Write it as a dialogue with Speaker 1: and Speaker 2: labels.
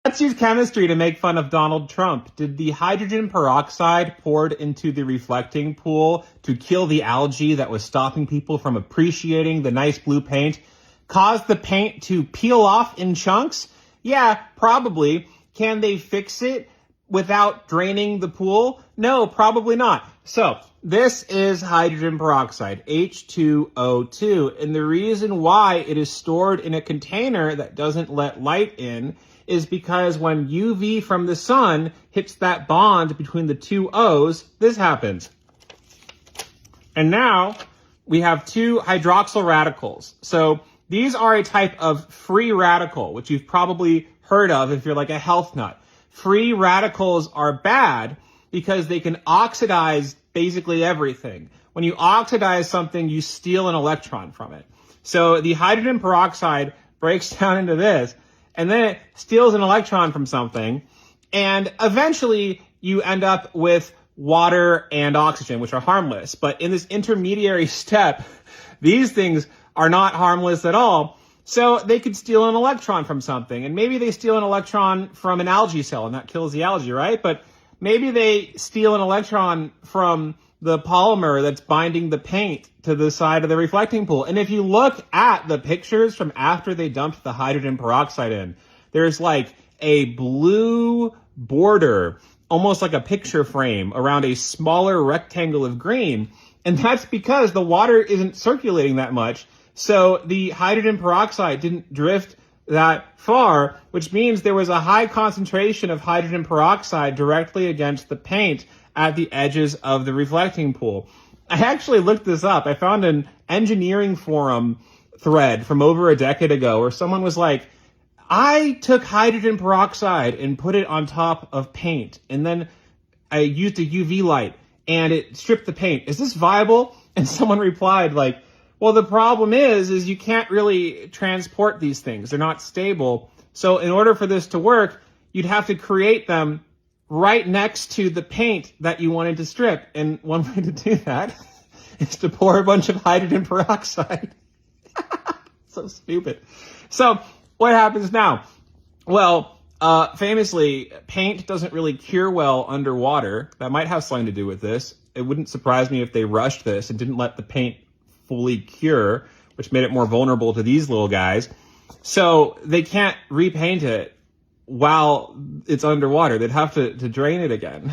Speaker 1: Let's use chemistry to make fun of Donald Trump. Did the hydrogen peroxide poured into the reflecting pool to kill the algae that was stopping people from appreciating the nice blue paint cause the paint to peel off in chunks? Yeah, probably. Can they fix it without draining the pool? No, probably not. So this is hydrogen peroxide, H2O2. And the reason why it is stored in a container that doesn't let light in is because when UV from the sun hits that bond between the two O's, this happens. And now we have two hydroxyl radicals. So these are a type of free radical, which you've probably heard of if you're like a health nut. Free radicals are bad because they can oxidize basically everything. When you oxidize something, you steal an electron from it. So the hydrogen peroxide breaks down into this, and then it steals an electron from something, and eventually you end up with water and oxygen, which are harmless. But in this intermediary step, these things are not harmless at all. So they could steal an electron from something, and maybe they steal an electron from an algae cell, and that kills the algae, right? But maybe they steal an electron from the polymer that's binding the paint to the side of the reflecting pool. And if you look at the pictures from after they dumped the hydrogen peroxide in, there's like a blue border, almost like a picture frame around a smaller rectangle of green. And that's because the water isn't circulating that much. So the hydrogen peroxide didn't drift that far, which means there was a high concentration of hydrogen peroxide directly against the paint at the edges of the reflecting pool. I actually looked this up. I found an engineering forum thread from over a decade ago where someone was like, I took hydrogen peroxide and put it on top of paint, and then I used a UV light and it stripped the paint. Is this viable? And someone replied like, well, the problem is you can't really transport these things. They're not stable. So in order for this to work, you'd have to create them right next to the paint that you wanted to strip. And one way to do that is to pour a bunch of hydrogen peroxide. So stupid. So what happens now? Well, famously, paint doesn't really cure well underwater. That might have something to do with this. It wouldn't surprise me if they rushed this and didn't let the paint fully cure, which made it more vulnerable to these little guys. So they can't repaint it while it's underwater. They'd have to drain it again.